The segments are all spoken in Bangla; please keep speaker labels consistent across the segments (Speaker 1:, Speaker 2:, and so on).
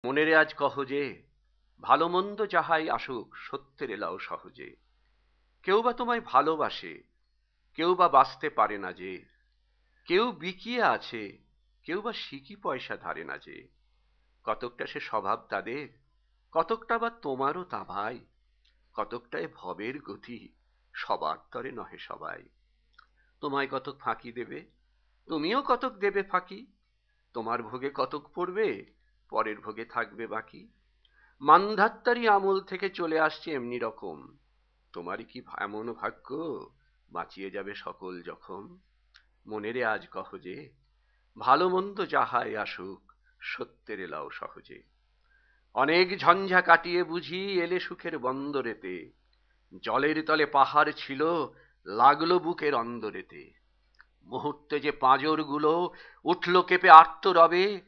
Speaker 1: মনেরে আজ কহ যে, ভালো মন্দ যাহাই আসুক সত্যের এলাও সহজে। কেউ বা তোমায় ভালোবাসে, কেউ বা বাঁচতে পারে না যে, কেউ বিকিয়ে আছে, কেউ বা সিকি পয়সা ধারে না যে। কতকটা সে স্বভাব তাদের, কতকটা বা তোমারও তা ভাই, কতকটায় ভবের গতি, সবার তরে নহে সবাই। তোমায় কতক ফাঁকি দেবে, তুমিও কতক দেবে ফাঁকি। তোমার ভোগে কতক পড়বে, পরের ভোগে থাকবে বাকি। মান্ধাত্তারি আমল থেকে চলে আসছে এমনি রকম, তোমারই কি এমন ভাগ্য, বাঁচিয়ে যাবে সকল জখম। মনেরে আজ কহ যে, ভালো মন্দ যাহাই আসুক সত্যের এলাও সহজে। অনেক ঝঞ্ঝা কাটিয়ে বুঝি এলে সুখের বন্দরেতে। জলের তলে পাহাড় ছিল, লাগলো বুকের অন্দরেতে। মুহূর্তে যে পাঁজর গুলো উঠল কেঁপে আর্তরবে,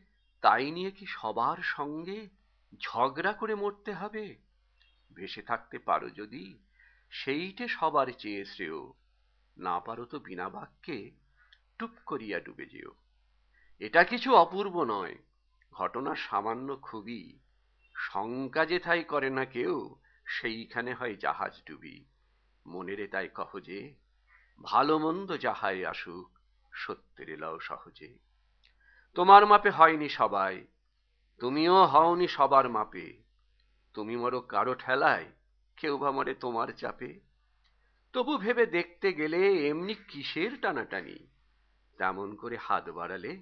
Speaker 1: তাই নিয়ে কি সবার সঙ্গে ঝগড়া করে মরতে হবে? ভেসে থাকতে পারো যদি, সেইটে সবার চেয়ে শ্রেয়। না পারো তো বিনা বাক্যে টুপ করিয়া ডুবে যেও। এটা কিছু অপূর্ব নয়, ঘটনা সামান্য খুবই। শঙ্কা যেথায় করে না কেউ, সেইখানে হয় জাহাজ ডুবি। মনেরে তাই কহ যে, ভালো মন্দ যাহাই আসুক সত্যের এলাও সহজে। তোমার মাপে হয়নি সবাই, তুমিও হওনি সবার মাপে। তুমি মরো কারো ঠেলায়, কেউ বা মরে তোমার চাপে। তবু ভেবে দেখতে গেলে এমনি কিসের টানাটানি, তেমন করে হাত বাড়ালে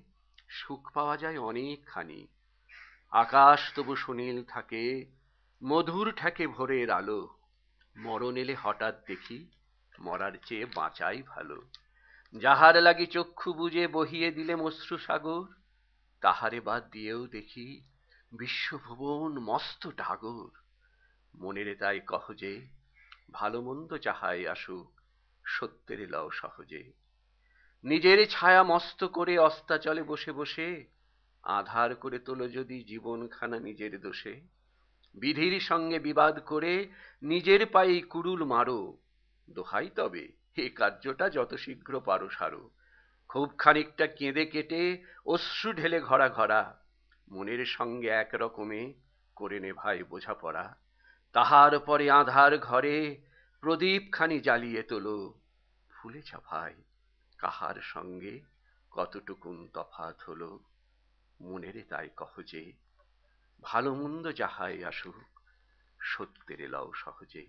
Speaker 1: সুখ পাওয়া যায় অনেকখানি। আকাশ তবু সুনীল থাকে, মধুর ঠেকে ভোরের আলো। মরণ এলে হঠাৎ দেখি, মরার চেয়ে বাঁচাই ভালো। যাহার লাগি চক্ষু বুজে বহিয়ে দিলে অশ্রু সাগর, তাহারে বাদ দিয়েও দেখি বিশ্বভুবন মস্ত ডাগর। মনেরে তাই কহ যে, ভালো মন্দ যাহাই আসুক সত্যের এলাও সহজে। নিজের ছায়া মস্ত করে অস্তাচলে বসে বসে, আধার করে তোলো যদি জীবনখানা নিজের দোষে। বিধির সঙ্গে বিবাদ করে নিজের পায়েই কুড়ুল মারো, দোহাই তবে এ কার্যটা যত শীঘ্র পারো সারো। খুব খানিকটা কেঁদে কেটে অশ্রু ঢেলে ঘরা ঘরা, মনের সঙ্গে এক রকমে করে নে ভাই বোঝাপড়া। তাহার পরে আঁধার ঘরে প্রদীপ খানি জ্বালিয়ে তোলো। ভুলেছ ভাই, কাহার সঙ্গে কতটুকুন তফাৎ হলো। মনেরে তাই কহ যে, ভালো মন্দ যাহাই আসুক সত্যের এলাও সহজে।